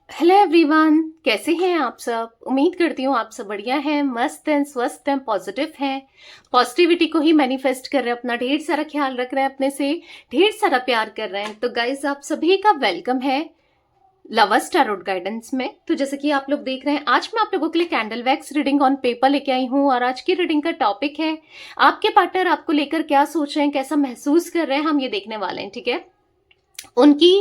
Hello everyone, कैसे हैं आप सब। उम्मीद करती हूँ आप सब बढ़िया हैं, मस्त हैं, स्वस्थ हैं, पॉजिटिव हैं। पॉजिटिविटी को ही मैनिफेस्ट कर रहे हैं, अपना ढेर सारा ख्याल रख रहे हैं, अपने से ढेर सारा प्यार कर रहे हैं। तो गाइज आप सभी का वेलकम है लवर्स टैरोट गाइडेंस में। तो जैसे कि आप लोग देख रहे हैं, आज मैं आप लोगों के लिए candle wax reading on paper लेके आई हूँ। और आज की रीडिंग का टॉपिक है आपके पार्टनर आपको लेकर क्या सोच रहे हैं, कैसा महसूस कर रहे हैं, हम ये देखने वाले हैं। ठीक है, उनकी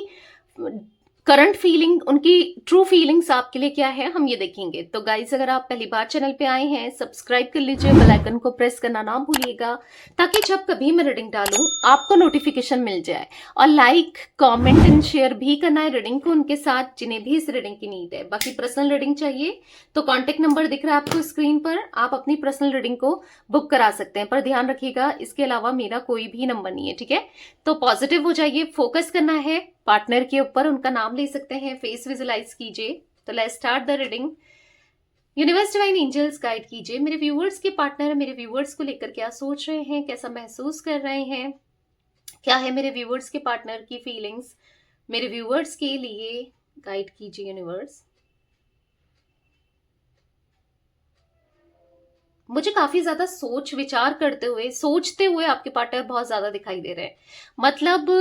करंट फीलिंग, उनकी ट्रू फीलिंग्स आपके लिए क्या है, हम ये देखेंगे। तो गाइज अगर आप पहली बार चैनल पे आए हैं, सब्सक्राइब कर लीजिए, बेल आइकन को प्रेस करना ना भूलिएगा, ताकि जब कभी मैं रीडिंग डालूं आपको नोटिफिकेशन मिल जाए। और लाइक, कमेंट एंड शेयर भी करना है रीडिंग को उनके साथ जिन्हें भी इस रीडिंग की नीड है। बाकी पर्सनल रीडिंग चाहिए तो कॉन्टेक्ट नंबर दिख रहा है आपको स्क्रीन पर, आप अपनी पर्सनल रीडिंग को बुक करा सकते हैं। पर ध्यान रखिएगा, इसके अलावा मेरा कोई भी नंबर नहीं है। ठीक है, तो पॉजिटिव हो जाइए, फोकस करना है पार्टनर के ऊपर, उनका नाम ले सकते हैं, फेस विजुलाइज कीजिए। तो let's start the reading. Universe divine angels guide कीजिए, मेरे व्यूवर्स के पार्टनर मेरे व्यूवर्स को लेकर क्या सोच रहे हैं, कैसा महसूस कर रहे हैं, क्या है मेरे व्यूवर्स के पार्टनर की फीलिंग्स मेरे व्यूवर्स के लिए। गाइड कीजिए यूनिवर्स। मुझे काफी ज्यादा सोच विचार करते हुए, सोचते हुए आपके पार्टनर बहुत ज्यादा दिखाई दे रहे हैं। मतलब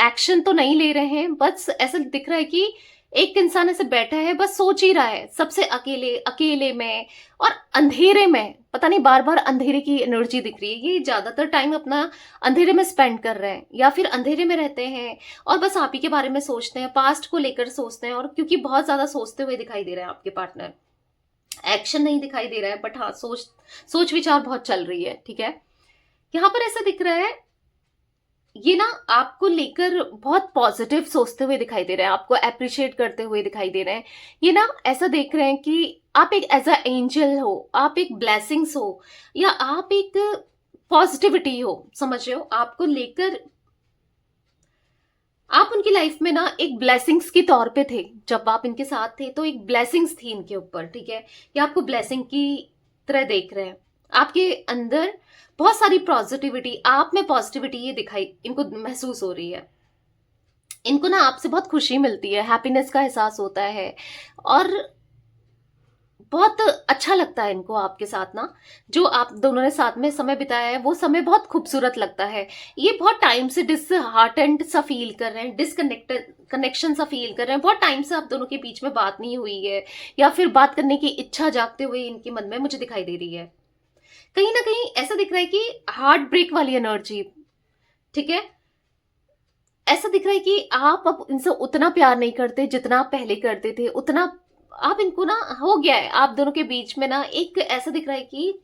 एक्शन तो नहीं ले रहे हैं, बस ऐसा दिख रहा है कि एक इंसान ऐसे बैठा है, बस सोच ही रहा है, सबसे अकेले अकेले में और अंधेरे में। पता नहीं, बार बार अंधेरे की एनर्जी दिख रही है। ये ज्यादातर टाइम अपना अंधेरे में स्पेंड कर रहे हैं या फिर अंधेरे में रहते हैं और बस आप ही के बारे में सोचते हैं, पास्ट को लेकर सोचते हैं। और क्योंकि बहुत ज्यादा सोचते हुए दिखाई दे रहे हैं आपके पार्टनर, एक्शन नहीं दिखाई दे रहा है, बट हाँ सोच सोच विचार बहुत चल रही है। ठीक है, यहां पर ऐसा दिख रहा है, ये ना आपको लेकर बहुत पॉजिटिव सोचते हुए दिखाई दे रहे हैं, आपको अप्रिशिएट करते हुए दिखाई दे रहे हैं। ये ना ऐसा देख रहे हैं कि आप एक एज अ एंजल हो, आप एक ब्लेसिंग्स हो, या आप एक पॉजिटिविटी हो। समझ रहे हो, आपको लेकर आप उनकी लाइफ में ना एक ब्लेसिंग्स के तौर पे थे। जब आप इनके साथ थे तो एक ब्लेसिंग्स थी इनके ऊपर। ठीक है, ये आपको ब्लेसिंग की तरह देख रहे हैं। आपके अंदर बहुत सारी पॉजिटिविटी, आप में पॉजिटिविटी ये दिखाई इनको महसूस हो रही है। इनको ना आपसे बहुत खुशी मिलती है, हैप्पीनेस का एहसास होता है और बहुत अच्छा लगता है इनको आपके साथ ना। जो आप दोनों ने साथ में समय बिताया है वो समय बहुत खूबसूरत लगता है। ये बहुत टाइम से डिसहार्टेंड सा फील कर रहे हैं, डिसकनेक्टेड कनेक्शन सा फील कर रहे हैं। बहुत टाइम से आप दोनों के बीच में बात नहीं हुई है, या फिर बात करने की इच्छा जागते हुए इनके मन में मुझे दिखाई दे रही है। कहीं ना कहीं ऐसा दिख रहा है कि हार्ट ब्रेक वाली एनर्जी। ठीक है, ऐसा दिख रहा है कि आप अब इनसे उतना प्यार नहीं करते जितना आप पहले करते थे, उतना आप इनको ना हो गया है आप दोनों के बीच में ना एक ऐसा दिख रहा है कि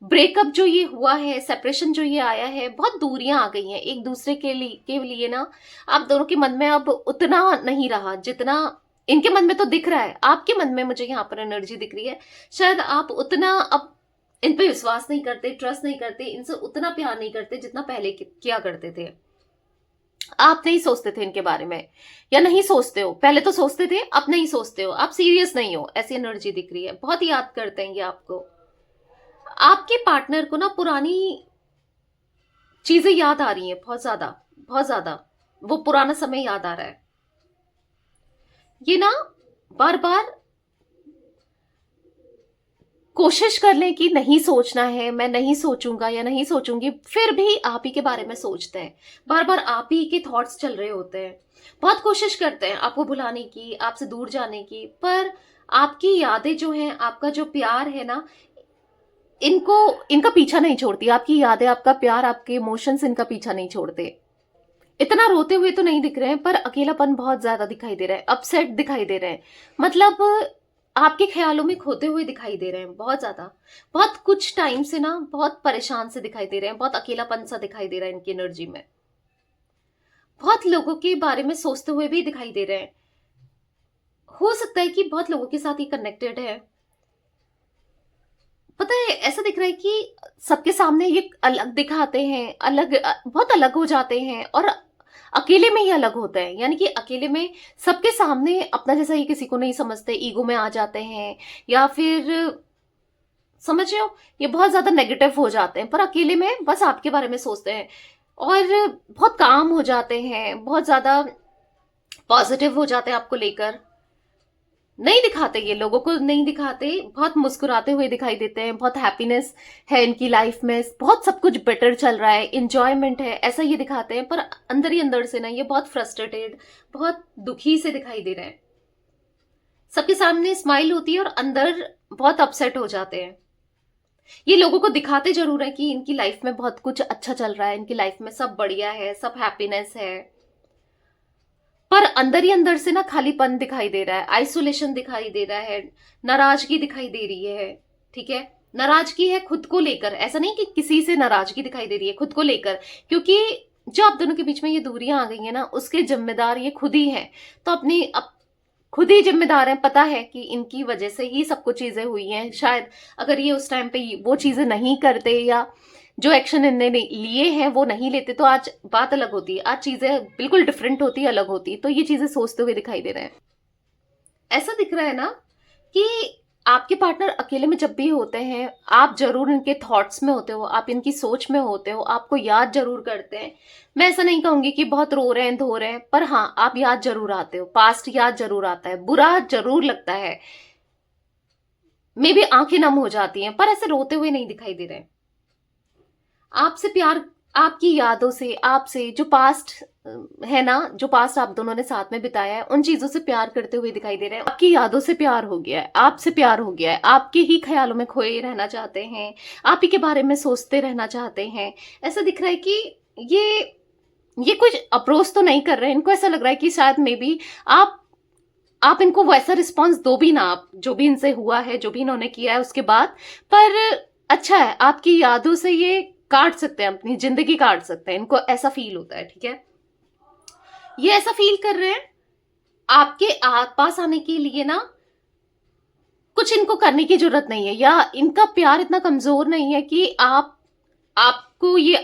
ब्रेकअप जो ये हुआ है, सेपरेशन जो ये आया है, बहुत दूरियां आ गई हैं एक दूसरे के लिए ना। आप दोनों के मन में अब उतना नहीं रहा जितना इनके मन में तो दिख रहा है। आपके मन में मुझे यहाँ पर एनर्जी दिख रही है, शायद आप उतना अब इन पे विश्वास नहीं करते, ट्रस्ट नहीं करते, इनसे उतना प्यार नहीं करते जितना पहले किया करते थे। आप नहीं सोचते थे इनके बारे में, या नहीं सोचते हो, पहले तो सोचते थे अब नहीं सोचते हो, आप सीरियस नहीं हो, ऐसी एनर्जी दिख रही है। बहुत याद करते हैं ये आपको। आपके पार्टनर को ना पुरानी चीजें याद आ रही हैं, बहुत ज्यादा, बहुत ज्यादा। वो पुराना समय याद आ रहा है। ये ना बार बार कोशिश कर लें कि नहीं सोचना है, मैं नहीं सोचूंगा या नहीं सोचूंगी, फिर भी आप ही के बारे में सोचते हैं। बार बार आप ही के थॉट्स चल रहे होते हैं। बहुत कोशिश करते हैं आपको भुलाने की, आपसे दूर जाने की, पर आपकी यादें जो हैं, आपका जो प्यार है ना, इनको इनका पीछा नहीं छोड़ती। आपकी यादें, आपका प्यार, आपके इमोशंस इनका पीछा नहीं छोड़ते। इतना रोते हुए तो नहीं दिख रहे हैं, पर अकेलापन बहुत ज्यादा दिखाई दे रहा है, अपसेट दिखाई दे रहे हैं। मतलब आपके ख्यालों में खोते हुए दिखाई दे रहे हैं बहुत ज्यादा। बहुत कुछ टाइम से ना बहुत परेशान से दिखाई दे रहे हैं, बहुत अकेलापन सा दिखाई दे रहा है इनकी एनर्जी में। बहुत लोगों के बारे में सोचते हुए भी दिखाई दे रहे हैं। हो सकता है कि बहुत लोगों के साथ ही कनेक्टेड है। पता है, ऐसा दिख रहा है कि सबके सामने ये अलग दिखाते हैं, अलग बहुत अलग हो जाते हैं, और अकेले में ही अलग होते हैं। यानी कि अकेले में सबके सामने अपना जैसा ही किसी को नहीं समझते, ईगो में आ जाते हैं, या फिर समझ रहे हो, ये बहुत ज्यादा नेगेटिव हो जाते हैं। पर अकेले में बस आपके बारे में सोचते हैं और बहुत काम हो जाते हैं, बहुत ज्यादा पॉजिटिव हो जाते हैं आपको लेकर। नहीं दिखाते, ये लोगों को नहीं दिखाते, बहुत मुस्कुराते हुए दिखाई देते हैं, बहुत हैप्पीनेस है इनकी लाइफ में, बहुत सब कुछ बेटर चल रहा है, इंजॉयमेंट है, ऐसा ये दिखाते हैं। पर अंदर ही अंदर से ना ये बहुत फ्रस्ट्रेटेड, बहुत दुखी से दिखाई दे रहे हैं। सबके सामने स्माइल होती है और अंदर बहुत अपसेट हो जाते हैं। ये लोगों को दिखाते जरूर है कि इनकी लाइफ में बहुत कुछ अच्छा चल रहा है, इनकी लाइफ में सब बढ़िया है, सब हैप्पीनेस है, पर अंदर ही अंदर से ना खालीपन दिखाई दे रहा है, आइसोलेशन दिखाई दे रहा है, नाराजगी दिखाई दे रही है। ठीक है, नाराजगी है खुद को लेकर, ऐसा नहीं कि किसी से नाराजगी दिखाई दे रही है, खुद को लेकर, क्योंकि जो आप दोनों के बीच में ये दूरियां आ गई है ना, उसके जिम्मेदार ये खुद ही हैं। तो अपनी खुद ही जिम्मेदार हैं, पता है कि इनकी वजह से ही सब कुछ चीजें हुई हैं। शायद अगर ये उस टाइम पे वो चीजें नहीं करते या जो एक्शन इनने लिए हैं वो नहीं लेते तो आज बात अलग होती, आज चीजें बिल्कुल डिफरेंट होती, अलग होती। तो ये चीजें सोचते हुए दिखाई दे रहे हैं। ऐसा दिख रहा है ना कि आपके पार्टनर अकेले में जब भी होते हैं, आप जरूर इनके थॉट्स में होते हो, आप इनकी सोच में होते हो, आपको याद जरूर करते हैं। मैं ऐसा नहीं कहूंगी कि बहुत रो रहे हैं, धो रहे हैं, पर हाँ, आप याद जरूर आते हो, पास्ट याद जरूर आता है, बुरा जरूर लगता है, मे भी आंखें नम हो जाती हैं, पर ऐसे रोते हुए नहीं दिखाई दे रहे हैं। आपसे प्यार, आपकी यादों से, आपसे जो पास्ट है ना, जो पास्ट आप दोनों ने साथ में बिताया है, उन चीजों से प्यार करते हुए दिखाई दे रहे हैं। आपकी यादों से प्यार हो गया है, आपसे प्यार हो गया है, आपके ही ख्यालों में खोए रहना चाहते हैं, आप ही के बारे में सोचते रहना चाहते हैं। ऐसा दिख रहा है कि ये कुछ अप्रोच तो नहीं कर रहे हैं, इनको ऐसा लग रहा है कि शायद मे बी आप इनको वैसा रिस्पॉन्स दो भी ना, आप जो भी इनसे हुआ है, जो भी इन्होंने किया है उसके बाद, पर अच्छा है, आपकी यादों से ये काट सकते हैं, अपनी जिंदगी काट सकते हैं, इनको ऐसा फील होता है। ठीक है, ये ऐसा फील कर रहे हैं। आपके पास आने के लिए ना कुछ इनको करने की जरूरत नहीं है, या इनका प्यार इतना कमजोर नहीं है कि आपको ये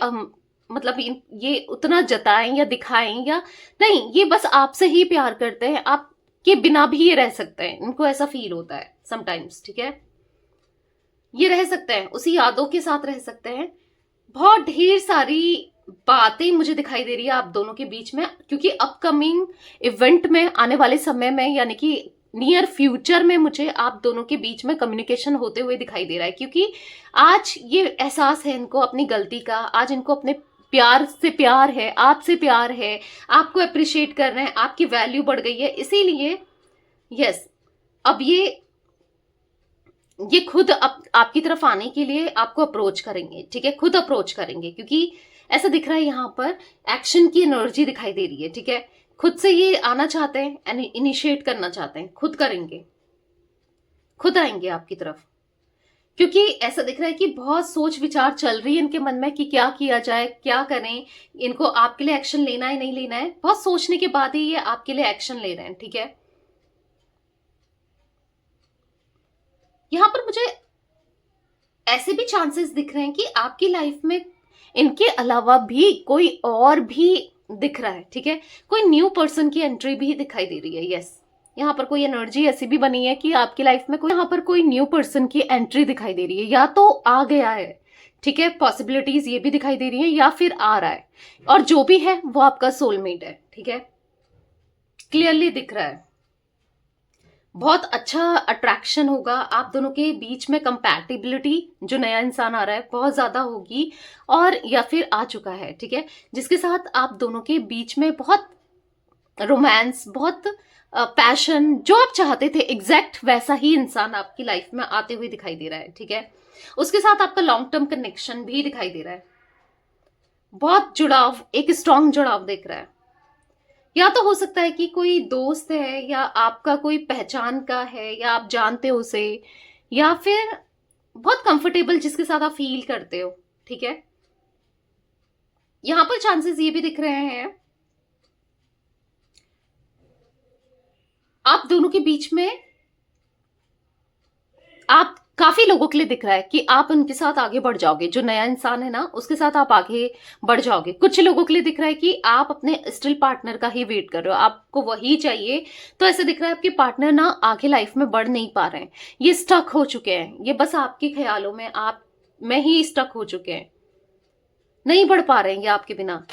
मतलब ये उतना जताएं या दिखाएं, या नहीं, ये बस आपसे ही प्यार करते हैं, आपके बिना भी ये रह सकते हैं, इनको ऐसा फील होता है समटाइम्स। ठीक है, ये रह सकते हैं, उसी यादों के साथ रह सकते हैं। बहुत ढेर सारी बातें मुझे दिखाई दे रही है आप दोनों के बीच में, क्योंकि अपकमिंग इवेंट में, आने वाले समय में, यानी कि नियर फ्यूचर में मुझे आप दोनों के बीच में कम्युनिकेशन होते हुए दिखाई दे रहा है। क्योंकि आज ये एहसास है इनको अपनी गलती का, आज इनको अपने प्यार से प्यार है, आपसे प्यार है, आपको अप्रिशिएट कर रहे हैं, आपकी वैल्यू बढ़ गई है, इसीलिए यस, अब ये खुद आपकी तरफ आने के लिए आपको अप्रोच करेंगे। ठीक है, खुद अप्रोच करेंगे, क्योंकि ऐसा दिख रहा है यहाँ पर एक्शन की एनर्जी दिखाई दे रही है। ठीक है, खुद से ये आना चाहते हैं, इनिशिएट करना चाहते हैं, खुद करेंगे, खुद आएंगे आपकी तरफ, क्योंकि ऐसा दिख रहा है कि बहुत सोच विचार चल रही है इनके मन में कि क्या किया जाए, क्या करें, इनको आपके लिए एक्शन लेना है नहीं लेना है, बहुत सोचने के बाद ही ये आपके लिए एक्शन ले रहे हैं। ठीक है, यहां पर मुझे ऐसे भी चांसेस दिख रहे हैं कि आपकी लाइफ में इनके अलावा भी कोई और भी दिख रहा है। ठीक है, कोई न्यू पर्सन की एंट्री भी दिखाई दे रही है। यस, यहाँ पर कोई एनर्जी ऐसी भी बनी है कि आपकी लाइफ में यहाँ पर कोई न्यू पर्सन की एंट्री दिखाई दे रही है, या तो आ गया है। ठीक है, पॉसिबिलिटीज ये भी दिखाई दे रही है, या फिर आ रहा है, और जो भी है वो आपका सोलमेट है। ठीक है, क्लियरली दिख रहा है, बहुत अच्छा अट्रैक्शन होगा आप दोनों के बीच में, कंपैटिबिलिटी, जो नया इंसान आ रहा है बहुत ज्यादा होगी, और या फिर आ चुका है। ठीक है, जिसके साथ आप दोनों के बीच में बहुत रोमांस, बहुत पैशन, जो आप चाहते थे एग्जैक्ट वैसा ही इंसान आपकी लाइफ में आते हुए दिखाई दे रहा है। ठीक है, उसके साथ आपका लॉन्ग टर्म कनेक्शन भी दिखाई दे रहा है, बहुत जुड़ाव, एक स्ट्रांग जुड़ाव दिख रहा है। या तो हो सकता है कि कोई दोस्त है, या आपका कोई पहचान का है, या आप जानते हो उसे, या फिर बहुत कंफर्टेबल जिसके साथ आप फील करते हो। ठीक है, यहां पर चांसेस ये भी दिख रहे हैं आप दोनों के बीच में, आप काफी लोगों के लिए दिख रहा है कि आप उनके साथ आगे बढ़ जाओगे, जो नया इंसान है ना उसके साथ आप आगे बढ़ जाओगे। कुछ लोगों के लिए दिख रहा है कि आप अपने स्टिल पार्टनर का ही वेट कर रहे हो, आपको वही चाहिए। तो ऐसे दिख रहा है आपके पार्टनर ना आगे लाइफ में बढ़ नहीं पा रहे हैं, ये स्टक हो चुके हैं, ये बस आपके ख्यालों में, आप में ही स्टक हो चुके हैं, नहीं बढ़ पा रहे हैं ये आपके बिना।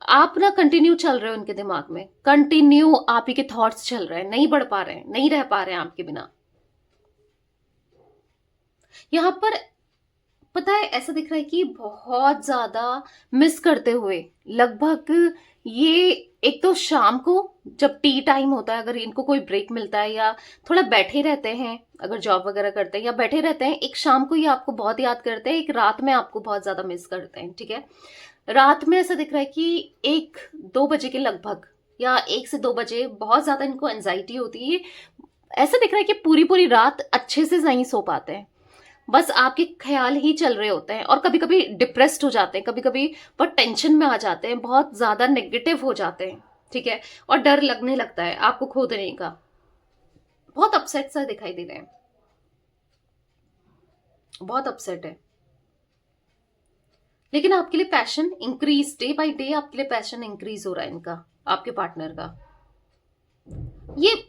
आप ना कंटिन्यू चल रहे हो उनके दिमाग में, कंटिन्यू आप ही के थॉट्स चल रहे हैं, नहीं बढ़ पा रहे हैं, नहीं रह पा रहे हैं आपके बिना। यहां पर पता है ऐसा दिख रहा है कि बहुत ज्यादा मिस करते हुए, लगभग ये एक तो शाम को जब टी टाइम होता है, अगर इनको कोई ब्रेक मिलता है या थोड़ा बैठे रहते हैं, अगर जॉब वगैरह करते हैं या बैठे रहते हैं, एक शाम को ये आपको बहुत याद करते हैं, एक रात में आपको बहुत ज्यादा मिस करते हैं, ठीक है। रात में ऐसा दिख रहा है कि 1-2 बजे के लगभग, या 1 से 2 बजे बहुत ज्यादा इनको एंजाइटी होती है। ऐसा दिख रहा है कि पूरी पूरी रात अच्छे से नहीं सो पाते हैं, बस आपके ख्याल ही चल रहे होते हैं, और कभी कभी डिप्रेस्ड हो जाते हैं, कभी कभी बहुत टेंशन में आ जाते हैं, बहुत ज्यादा नेगेटिव हो जाते हैं, ठीक है। और डर लगने लगता है आपको खो देने का, बहुत अपसेट सा दिखाई दे रहे हैं, बहुत अपसेट है। लेकिन आपके लिए passion increase, day by day आपके लिए पैशन इंक्रीज हो रहा है इनका, आपके पार्टनर का। ये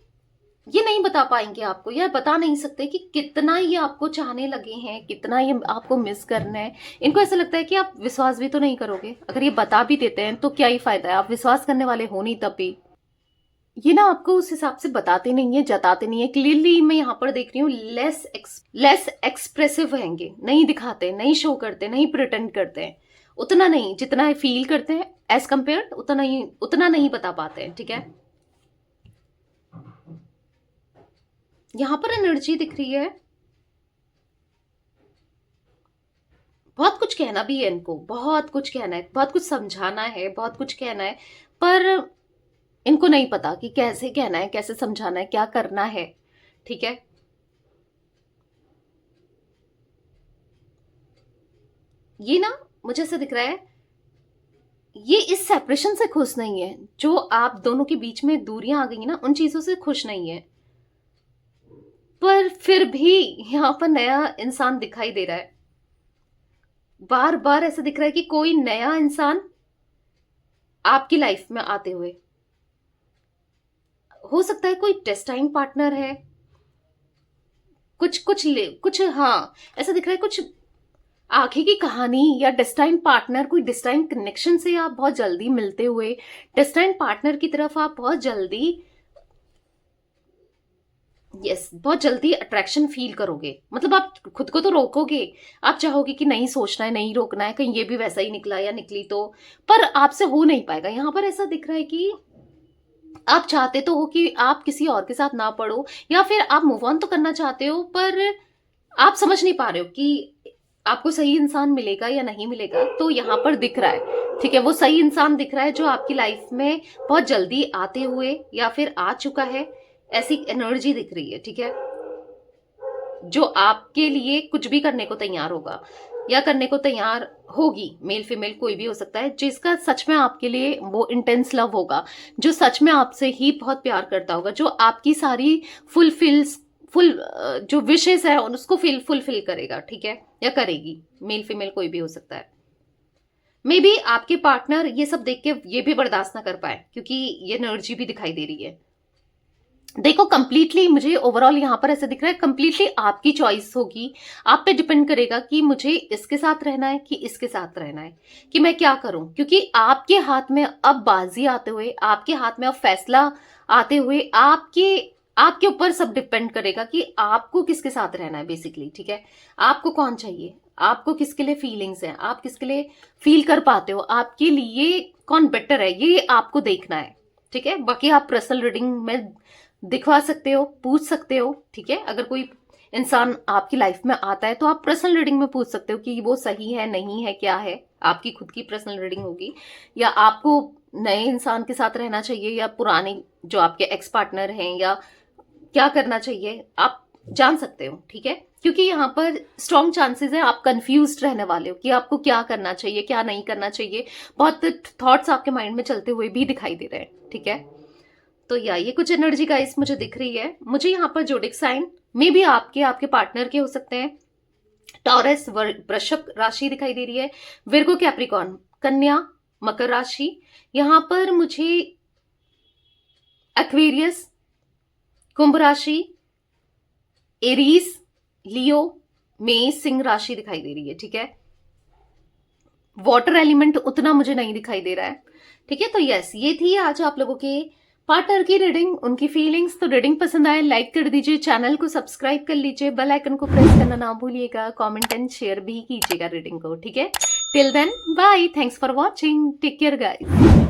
ये नहीं बता पाएंगे आपको, या बता नहीं सकते कि कितना ये आपको चाहने लगे हैं, कितना ये आपको मिस करना है। इनको ऐसा लगता है कि आप विश्वास भी तो नहीं करोगे, अगर ये बता भी देते हैं तो क्या ही फायदा है, आप विश्वास करने वाले हो नहीं तब भी। ये ना आपको उस हिसाब से बताते नहीं है, जताते नहीं है। क्लियरली मैं यहाँ पर देख रही हूँ लेस एक्सप्रेसिव रहेंगे, नहीं दिखाते, नहीं शो करते, नहीं प्रिटेंड करते हैं, उतना नहीं जितना फील करते हैं एज कम्पेयर, उतना नहीं बता पाते हैं, ठीक है। यहां पर एनर्जी दिख रही है, बहुत कुछ कहना भी है इनको, बहुत कुछ कहना है, बहुत कुछ समझाना है, बहुत कुछ कहना है, पर इनको नहीं पता कि कैसे कहना है, कैसे समझाना है, क्या करना है, ठीक है। ये ना मुझे ऐसा दिख रहा है, ये इस सेपरेशन से खुश नहीं है, जो आप दोनों के बीच में दूरियां आ गई ना, उन चीजों से खुश नहीं है। पर फिर भी यहां पर नया इंसान दिखाई दे रहा है, बार बार ऐसा दिख रहा है कि कोई नया इंसान आपकी लाइफ में आते हुए, हो सकता है कोई डेस्टाइन पार्टनर है, कुछ हाँ, ऐसा दिख रहा है कुछ आगे की कहानी, या डेस्टाइन पार्टनर, कोई डेस्टाइन कनेक्शन से आप बहुत जल्दी मिलते हुए, डेस्टाइन पार्टनर की तरफ आप बहुत जल्दी, यस, बहुत जल्दी अट्रैक्शन फील करोगे। मतलब आप खुद को तो रोकोगे, आप चाहोगे कि नहीं सोचना है, नहीं रोकना है, कहीं ये भी वैसा ही निकला या निकली तो, पर आपसे हो नहीं पाएगा। यहां पर ऐसा दिख रहा है कि आप चाहते तो हो कि आप किसी और के साथ ना पड़ो, या फिर आप मूव ऑन तो करना चाहते हो, पर आप समझ नहीं पा रहे हो कि आपको सही इंसान मिलेगा या नहीं मिलेगा। तो यहाँ पर दिख रहा है, ठीक है, वो सही इंसान दिख रहा है जो आपकी लाइफ में बहुत जल्दी आते हुए या फिर आ चुका है, ऐसी एनर्जी दिख रही है, ठीक है। जो आपके लिए कुछ भी करने को तैयार होगा या करने को तैयार होगी, मेल फीमेल कोई भी हो सकता है, जिसका सच में आपके लिए वो इंटेंस लव होगा, जो सच में आपसे ही बहुत प्यार करता होगा, जो आपकी सारी फुल जो विशेष है उसको फुलफिल करेगा, ठीक है, या करेगी, मेल फीमेल कोई भी हो सकता है। मे बी आपके पार्टनर ये सब देख के ये भी बर्दाश्त ना कर पाए, क्योंकि ये एनर्जी भी दिखाई दे रही है। देखो कंप्लीटली मुझे ओवरऑल यहाँ पर ऐसे दिख रहा है, कंप्लीटली आपकी चॉइस होगी, आप पे डिपेंड करेगा कि मुझे इसके साथ रहना है कि इसके साथ रहना है, कि मैं क्या करूं, क्योंकि आपके हाथ में अब बाजी आते हुए, आपके हाथ में अब फैसला आते हुए, आपके ऊपर सब डिपेंड करेगा कि आपको किसके साथ रहना है बेसिकली, ठीक है। आपको कौन चाहिए, आपको किसके लिए फीलिंग्स हैं, आप किसके लिए फील कर पाते हो, आपके लिए कौन बेटर है, ये आपको देखना है, ठीक है। बाकी आप पर्सनल रीडिंग में दिखवा सकते हो, पूछ सकते हो, ठीक है। अगर कोई इंसान आपकी लाइफ में आता है तो आप पर्सनल रीडिंग में पूछ सकते हो कि वो सही है, नहीं है, क्या है, आपकी खुद की पर्सनल रीडिंग होगी। या आपको नए इंसान के साथ रहना चाहिए, या पुराने जो आपके एक्स पार्टनर हैं, या क्या करना चाहिए, आप जान सकते हो, ठीक है। क्योंकि यहाँ पर स्ट्रॉन्ग चांसेस है आप कंफ्यूज्ड रहने वाले हो कि आपको क्या करना चाहिए, क्या नहीं करना चाहिए, बहुत थॉट्स आपके माइंड में चलते हुए भी दिखाई दे रहे हैं, ठीक है। तो या ये कुछ एनर्जी गाइस मुझे दिख रही है। मुझे यहाँ पर जोडिक साइन में भी आपके पार्टनर के हो सकते हैं, टॉरस, वृषभ राशि दिखाई दे रही है, विर्गो, कैप्रिकॉर्न, कन्या, मकर राशि। यहाँ पर मुझे एक्वेरियस, कुंभ राशि, एरीज, लियो, मेष, सिंह राशि दिखाई दे रही है, ठीक है। वाटर एलिमेंट उतना मुझे नहीं दिखाई दे रहा है। ठीक है, तो यस, ये थी आज आप लोगों के पार्टनर की रीडिंग, उनकी फीलिंग्स। तो रीडिंग पसंद आए लाइक कर दीजिए, चैनल को सब्सक्राइब कर लीजिए, बेल आइकन को प्रेस करना ना भूलिएगा, कमेंट एंड शेयर भी कीजिएगा रीडिंग को। ठीक है, till then bye, thanks for watching, take care guys.